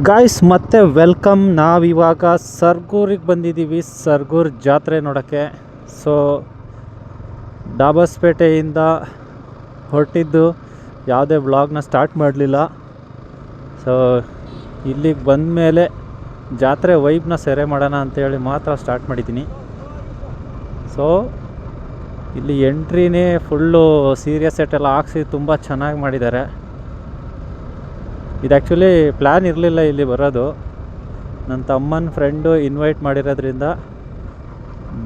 Guys ಮತ್ತೆ welcome. ನಾವಿವಾಗ ಸರ್ಗೂರಿಗೆ ಬಂದಿದ್ದೀವಿ, ಸರ್ಗೂರು ಜಾತ್ರೆ ನೋಡೋಕ್ಕೆ. ಸೊ ಡಾಬಸ್ಪೇಟೆಯಿಂದ ಹೊರಟಿದ್ದು, ಯಾವುದೇ ವ್ಲಾಗ್ನ ಸ್ಟಾರ್ಟ್ ಮಾಡಲಿಲ್ಲ. ಸೊ ಇಲ್ಲಿಗೆ ಬಂದ ಮೇಲೆ ಜಾತ್ರೆ ವೈಬ್ನ ಸೆರೆ ಮಾಡೋಣ ಅಂತೇಳಿ ಮಾತ್ರ ಸ್ಟಾರ್ಟ್ ಮಾಡಿದ್ದೀನಿ. ಸೊ ಇಲ್ಲಿ ಎಂಟ್ರಿನೇ ಫುಲ್ಲು ಸೀರಿಯಸ್ ಸೆಟ್ಟೆಲ್ಲ ಹಾಕ್ಸಿ ತುಂಬ ಚೆನ್ನಾಗಿ ಮಾಡಿದ್ದಾರೆ. ಇದು ಆ್ಯಕ್ಚುಲಿ ಪ್ಲ್ಯಾನ್ ಇರಲಿಲ್ಲ ಇಲ್ಲಿ ಬರೋದು, ನನ್ನ ತಮ್ಮನ ಫ್ರೆಂಡು ಇನ್ವೈಟ್ ಮಾಡಿರೋದ್ರಿಂದ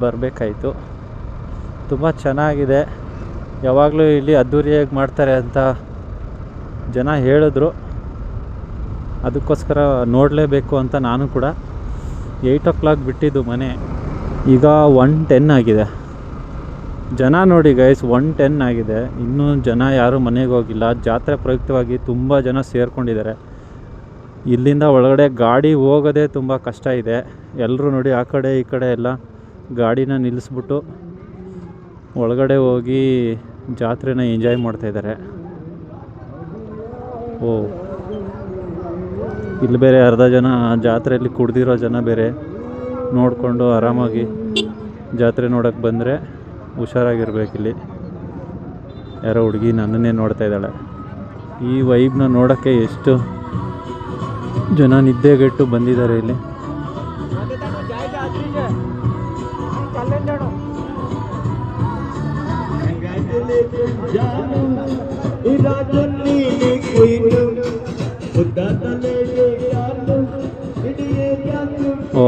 ಬರಬೇಕಾಯಿತು. ತುಂಬ ಚೆನ್ನಾಗಿದೆ, ಯಾವಾಗಲೂ ಇಲ್ಲಿ ಅದ್ದೂರಿಯಾಗಿ ಮಾಡ್ತಾರೆ ಅಂತ ಜನ ಹೇಳಿದ್ರು. ಅದಕ್ಕೋಸ್ಕರ ನೋಡಲೇಬೇಕು ಅಂತ ನಾನು ಕೂಡ 8 o'clock ಬಿಟ್ಟಿದ್ದು ಮನೆ. ಈಗ 1:10 ಆಗಿದೆ. ಜನ ನೋಡಿ ಗೈಸ್, 1:10 ಆಗಿದೆ, ಇನ್ನೂ ಜನ ಯಾರೂ ಮನೆಗೆ ಹೋಗಿಲ್ಲ. ಜಾತ್ರೆ ಪ್ರಯುಕ್ತವಾಗಿ ತುಂಬ ಜನ ಸೇರಿಕೊಂಡಿದ್ದಾರೆ. ಇಲ್ಲಿಂದ ಒಳಗಡೆ ಗಾಡಿ ಹೋಗೋದೇ ತುಂಬ ಕಷ್ಟ ಇದೆ. ಎಲ್ಲರೂ ನೋಡಿ ಆ ಕಡೆ ಈ ಕಡೆ ಎಲ್ಲ ಗಾಡಿನ ನಿಲ್ಲಿಸ್ಬಿಟ್ಟು ಒಳಗಡೆ ಹೋಗಿ ಜಾತ್ರೆನ ಎಂಜಾಯ್ ಮಾಡ್ತಾಯಿದ್ದಾರೆ. ಓ, ಇಲ್ಲಿ ಬೇರೆ ಅರ್ಧ ಜನ ಜಾತ್ರೆಯಲ್ಲಿ ಕುಡ್ದಿರೋ ಜನ ಬೇರೆ ನೋಡಿಕೊಂಡು ಆರಾಮಾಗಿ ಜಾತ್ರೆ ನೋಡೋಕ್ಕೆ ಬಂದರೆ ಹುಷಾರಾಗಿರ್ಬೇಕಿಲ್ಲಿ. ಯಾರೋ ಹುಡುಗಿ ನನ್ನನ್ನೇ ನೋಡ್ತಾ ಇದ್ದಾಳೆ. ಈ ವೈಬ್ನ ನೋಡೋಕ್ಕೆ ಎಷ್ಟು ಜನ ನಿದ್ದೆಗೆಟ್ಟು ಬಂದಿದ್ದಾರೆ ಇಲ್ಲಿ. ಓ,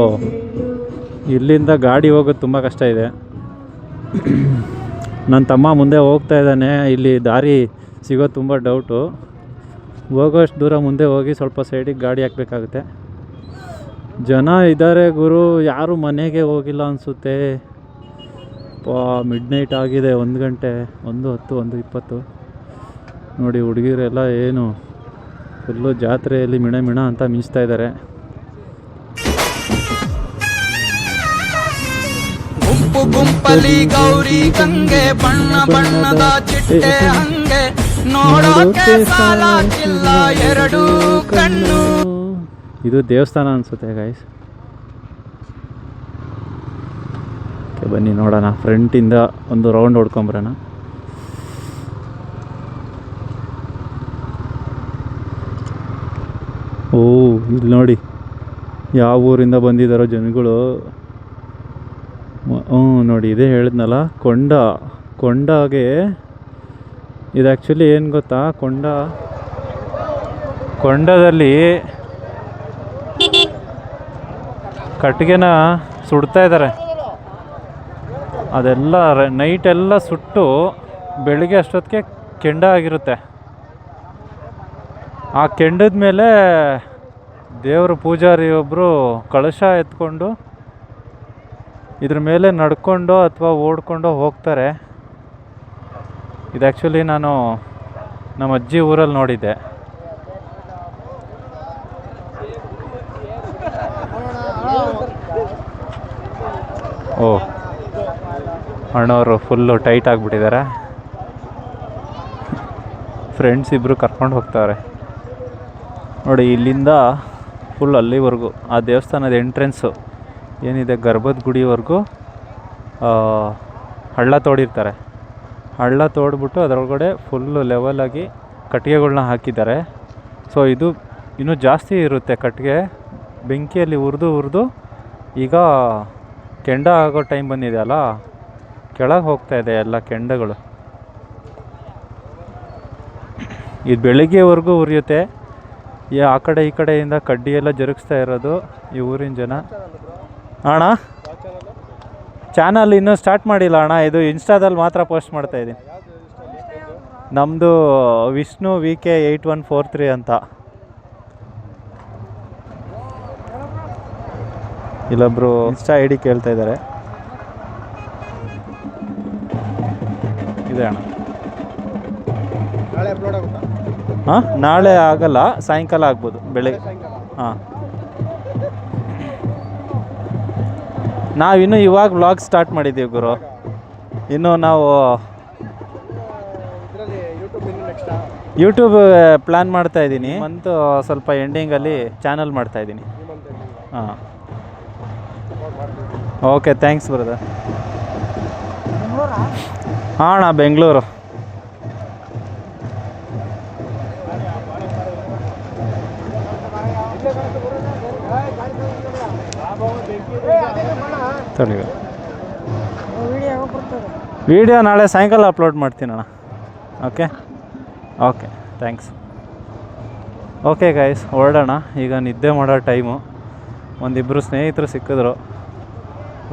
ಇಲ್ಲಿಂದ ಗಾಡಿ ಹೋಗೋದು ತುಂಬ ಕಷ್ಟ ಇದೆ. ನನ್ನ ತಮ್ಮ ಮುಂದೆ ಹೋಗ್ತಾ ಇದ್ದಾನೆ. ಇಲ್ಲಿ ದಾರಿ ಸಿಗೋದು ತುಂಬ ಡೌಟು. ಹೋಗೋಷ್ಟು ದೂರ ಮುಂದೆ ಹೋಗಿ ಸ್ವಲ್ಪ ಸೈಡಿಗೆ ಗಾಡಿ ಹಾಕಬೇಕಾಗುತ್ತೆ. ಜನ ಇದ್ದಾರೆ ಗುರು, ಯಾರೂ ಮನೆಗೆ ಹೋಗಿಲ್ಲ ಅನಿಸುತ್ತೆ. ಮಿಡ್ನೈಟ್ ಆಗಿದೆ, 1 ಗಂಟೆ, 1:10, 1:20 ನೋಡಿ. ಹುಡುಗಿರೆಲ್ಲ ಏನು ಫುಲ್ಲು ಜಾತ್ರೆಯಲ್ಲಿ ಮಿಣ ಅಂತ ಮಿಂಚ್ತಾ ಇದ್ದಾರೆ. ಗುಂಪಲಿ ಗೌರಿ ಗಂಗೆ ಬಣ್ಣ ಬಣ್ಣದ ಚಿಟ್ಟೆ ಹಂಗೆ ನೋಡೋಕೆ ಸಾಲಾಗಿಲ್ಲ ಎರಡು ಕಣ್ಣು. ಇದು ದೇವಸ್ಥಾನ ಅನ್ಸುತ್ತೆ ಗೈಸ್. ಬನ್ನಿ ನೋಡೋಣ, ಫ್ರಂಟಿಂದ ಒಂದು ರೌಂಡ್ ಹೊಡ್ಕೊಂಬರೋಣ. ಓ, ಇಲ್ಲಿ ನೋಡಿ ಯಾವ ಊರಿಂದ ಬಂದಿದ್ದಾರೋ ಜನಗಳು. ನೋಡಿ, ಇದೇ ಹೇಳಿದ್ನಲ್ಲ, ಕೊಂಡಾಗೆ ಇದು ಆ್ಯಕ್ಚುಲಿ ಏನು ಗೊತ್ತಾ, ಕೊಂಡದಲ್ಲಿ ಕಟ್ಟಿಗೆನ ಸುಡ್ತಾ ಇದ್ದಾರೆ. ಅದೆಲ್ಲ ನೈಟೆಲ್ಲ ಸುಟ್ಟು ಬೆಳಿಗ್ಗೆ ಅಷ್ಟೊತ್ತಿಗೆ ಕೆಂಡ ಆಗಿರುತ್ತೆ. ಆ ಕೆಂಡದ ಮೇಲೆ ದೇವ್ರ ಪೂಜಾರಿ ಒಬ್ಬರು ಕಳಶ ಎತ್ಕೊಂಡು ಇದ್ರ ಮೇಲೆ ನಡ್ಕೊಂಡು ಅಥವಾ ಓಡ್ಕೊಂಡು ಹೋಗ್ತಾರೆ. ಇದು ಆ್ಯಕ್ಚುಲಿ ನಾನು ನಮ್ಮ ಅಜ್ಜಿ ಊರಲ್ಲಿ ನೋಡಿದ್ದೆ. ಓ, ಅಣ್ಣವರು ಫುಲ್ಲು ಟೈಟ್ ಆಗಿಬಿಟ್ಟಿದ್ದಾರೆ. ಫ್ರೆಂಡ್ಸ್ ಇಬ್ಬರು ಕರ್ಕೊಂಡು ಹೋಗ್ತಾರೆ ನೋಡಿ. ಇಲ್ಲಿಂದ ಫುಲ್ ಅಲ್ಲಿವರೆಗೂ ಆ ದೇವಸ್ಥಾನದ ಎಂಟ್ರೆನ್ಸು ಏನಿದೆ, ಗರ್ಭದ ಗುಡಿವರೆಗೂ ಹಳ್ಳ ತೋಡಿರ್ತಾರೆ. ಹಳ್ಳ ತೋಡ್ಬಿಟ್ಟು ಅದರೊಳಗಡೆ ಫುಲ್ಲು ಲೆವೆಲಾಗಿ ಕಟ್ಟಿಗೆಗಳ್ನ ಹಾಕಿದ್ದಾರೆ. ಸೊ ಇದು ಇನ್ನೂ ಜಾಸ್ತಿ ಇರುತ್ತೆ ಕಟ್ಟಿಗೆ. ಬೆಂಕಿಯಲ್ಲಿ ಹುರಿದು ಈಗ ಕೆಂಡ ಆಗೋ ಟೈಮ್ ಬಂದಿದೆ ಅಲ್ಲ, ಕೆಳಗೆ ಹೋಗ್ತಾ ಇದೆ ಎಲ್ಲ ಕೆಂಡಗಳು. ಇದು ಬೆಳಿಗ್ಗೆವರೆಗೂ ಉರಿಯುತ್ತೆ. ಆ ಕಡೆ ಈ ಕಡೆಯಿಂದ ಕಡ್ಡಿ ಎಲ್ಲ ಜರುಗಿಸ್ತಾ ಇರೋದು ಈ ಊರಿನ ಜನ. ಅಣ್ಣ, ಚಾನಲ್ ಇನ್ನೂ ಸ್ಟಾರ್ಟ್ ಮಾಡಿಲ್ಲ ಅಣ್ಣ, ಇದು ಇನ್ಸ್ಟಾದಲ್ಲಿ ಮಾತ್ರ ಪೋಸ್ಟ್ ಮಾಡ್ತಾ ಇದ್ದೀನಿ. ನಮ್ಮದು ವಿಷ್ಣು VK 8143 ಅಂತ. ಇಲ್ಲೊಬ್ರು ಇನ್ಸ್ಟಾ ID ಕೇಳ್ತಾ ಇದ್ದಾರೆ. ಇದೆ ಅಣ್ಣ. ಹಾಂ, ನಾಳೆ ಆಗಲ್ಲ, ಸಾಯಂಕಾಲ ಆಗ್ಬೋದು, ಬೆಳಗ್ಗೆ. ಹಾಂ, ನಾವಿನ್ನೂ ಇವಾಗ ವ್ಲಾಗ್ ಸ್ಟಾರ್ಟ್ ಮಾಡಿದ್ದೀವಿ ಗುರು. ಇನ್ನು ನಾವು ಯೂಟ್ಯೂಬ್ ಪ್ಲ್ಯಾನ್ ಮಾಡ್ತಾ ಇದ್ದೀನಿ. ಮಂತ್ ಸ್ವಲ್ಪ ಎಂಡಿಂಗಲ್ಲಿ ಚಾನಲ್ ಮಾಡ್ತಾ ಇದ್ದೀನಿ. ಹಾಂ, ಓಕೆ, ಥ್ಯಾಂಕ್ಸ್ ಬ್ರದರ್. ಹಾಂ ಅಣ್ಣ, ಬೆಂಗಳೂರು. ವಿಡಿಯೋ ನಾಳೆ ಸಾಯಂಕಾಲ ಅಪ್ಲೋಡ್ ಮಾಡ್ತೀನಣ್ಣ. Okay, okay, thanks. Okay guys, ಹೊರಡೋಣ. ಈಗ ನಿದ್ದೆ ಮಾಡೋ ಟೈಮು. ಒಂದಿಬ್ಬರು ಸ್ನೇಹಿತರು ಸಿಕ್ಕಿದ್ರು,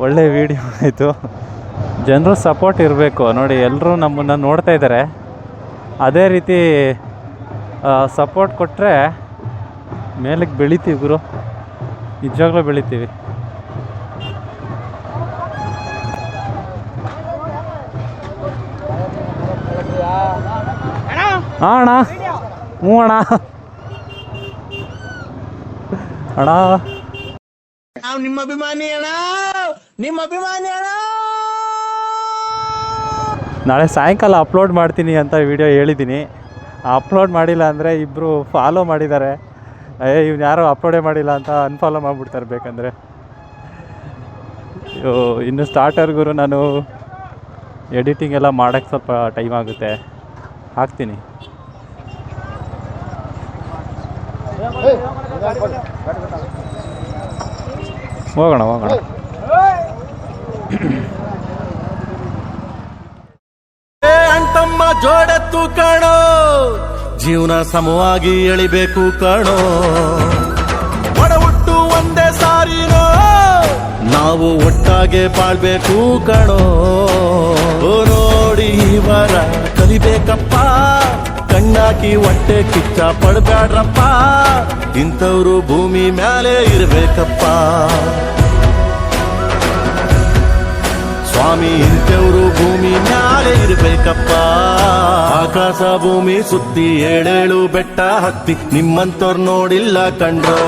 ಒಳ್ಳೆ ವೀಡಿಯೋ ಆಯಿತು. ಜನರು ಸಪೋರ್ಟ್ ಇರಬೇಕು ನೋಡಿ. ಎಲ್ಲರೂ ನಮ್ಮನ್ನು ನೋಡ್ತಾ ಇದ್ದಾರೆ. ಅದೇ ರೀತಿ ಸಪೋರ್ಟ್ ಕೊಟ್ಟರೆ ಮೇಲಕ್ಕೆ ಬೆಳಿತೀವಿ ಗುರು, ನಿಜವಾಗ್ಲೂ ಬೆಳಿತೀವಿ. ಹಾಂ ಅಣ್ಣ, ಹ್ಞೂ ಅಣ್ಣ. ಅಣ್ಣ ನಿಮ್ಮ ಅಭಿಮಾನಿ ಅಣ್ಣ, ನಿಮ್ಮ ಅಭಿಮಾನಿ ಅಣ್ಣ. ನಾಳೆ ಸಾಯಂಕಾಲ ಅಪ್ಲೋಡ್ ಮಾಡ್ತೀನಿ ಅಂತ ವಿಡಿಯೋ ಹೇಳಿದ್ದೀನಿ. ಅಪ್ಲೋಡ್ ಮಾಡಿಲ್ಲ ಅಂದರೆ ಇಬ್ಬರು ಫಾಲೋ ಮಾಡಿದ್ದಾರೆ. ಇವ್ನು ಯಾರೋ ಅಪ್ಲೋಡೇ ಮಾಡಿಲ್ಲ ಅಂತ ಅನ್ಫಾಲೋ ಮಾಡಿಬಿಡ್ತಾರೆ ಬೇಕಂದರೆ. ಇನ್ನು ಸ್ಟಾರ್ಟರ್ಗೂ ನಾನು ಎಡಿಟಿಂಗ್ ಎಲ್ಲ ಮಾಡೋಕ್ಕೆ ಸ್ವಲ್ಪ ಟೈಮ್ ಆಗುತ್ತೆ, ಹಾಕ್ತೀನಿ. ಹೋಗೋಣ ಹೋಗೋಣ. ಅಣ್ತಮ್ಮ ಜೋಡೆತ್ತು ಕಾಣೋ, ಜೀವನ ಸಮವಾಗಿ ಎಳಿಬೇಕು ಕಾಣೋ. ಒಡ ಹುಟ್ಟು ಒಂದೇ ಸಾರಿನೋ, ನಾವು ಒಟ್ಟಾಗೆ ಬಾಳ್ಬೇಕು ಕಾಣೋ. ನೋಡಿ ವರ ಕಲಿಬೇಕಪ್ಪ, ಕಣ್ಣಾಕಿ ಹೊಟ್ಟೆ ಕಿಚ್ಚ ಪಡ್ಬ್ಯಾಡ್ರಪ್ಪ. ಇಂಥವ್ರು ಭೂಮಿ ಮ್ಯಾಲೆ ಇರ್ಬೇಕಪ್ಪ ಸ್ವಾಮಿ, ಇಂಥವ್ರು ಭೂಮಿ ಮ್ಯಾಲೆ ಇರ್ಬೇಕಪ್ಪ. ಆಕಾಶ ಭೂಮಿ ಸುತ್ತಿ 7 ಬೆಟ್ಟ ಹತ್ತಿ ನಿಮ್ಮಂತವ್ರು ನೋಡಿಲ್ಲ ಕಂಡ್ರೋ.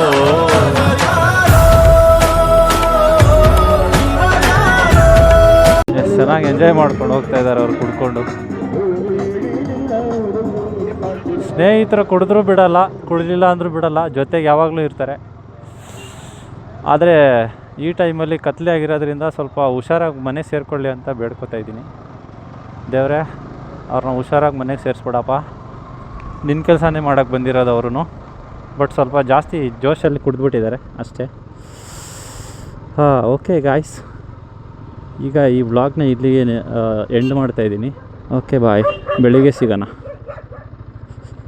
ಎಷ್ಟು ಚೆನ್ನಾಗಿ ಎಂಜಾಯ್ ಮಾಡ್ಕೊಂಡು ಹೋಗ್ತಾ ಇದ್ದಾರೆ ಅವ್ರು ಕುಡ್ಕೊಂಡು. ಸ್ನೇಹಿತರು ಕುಡಿದ್ರೂ ಬಿಡಲ್ಲ, ಕುಡಿಲಿಲ್ಲ ಅಂದರೂ ಬಿಡಲ್ಲ, ಜೊತೆಗೆ ಯಾವಾಗಲೂ ಇರ್ತಾರೆ. ಆದರೆ ಈ ಟೈಮಲ್ಲಿ ಕತ್ಲೆ ಆಗಿರೋದ್ರಿಂದ ಸ್ವಲ್ಪ ಹುಷಾರಾಗಿ ಮನೆ ಸೇರಿಕೊಳ್ಳಿ ಅಂತ ಬೇಡ್ಕೊತಾ ಇದ್ದೀನಿ. ದೇವರೇ, ಅವ್ರನ್ನ ಹುಷಾರಾಗಿ ಮನೆಗೆ ಸೇರಿಸ್ಬಿಡಪ್ಪ. ನಿನ್ನ ಕೆಲಸನೇ ಮಾಡೋಕ್ಕೆ ಬಂದಿರೋದು ಅವರು. ಬಟ್ ಸ್ವಲ್ಪ ಜಾಸ್ತಿ ಜೋಶಲ್ಲಿ ಕುಡಿದ್ಬಿಟ್ಟಿದ್ದಾರೆ ಅಷ್ಟೇ. ಹಾಂ, ಓಕೆ ಗಾಯ್ಸ್, ಈಗ ಈ ವ್ಲಾಗ್ನ ಇಲ್ಲಿಗೆ ಎಂಡ್ ಮಾಡ್ತಾಯಿದ್ದೀನಿ. ಓಕೆ ಬಾಯ್, ಬೆಳಿಗ್ಗೆ ಸಿಗೋಣ.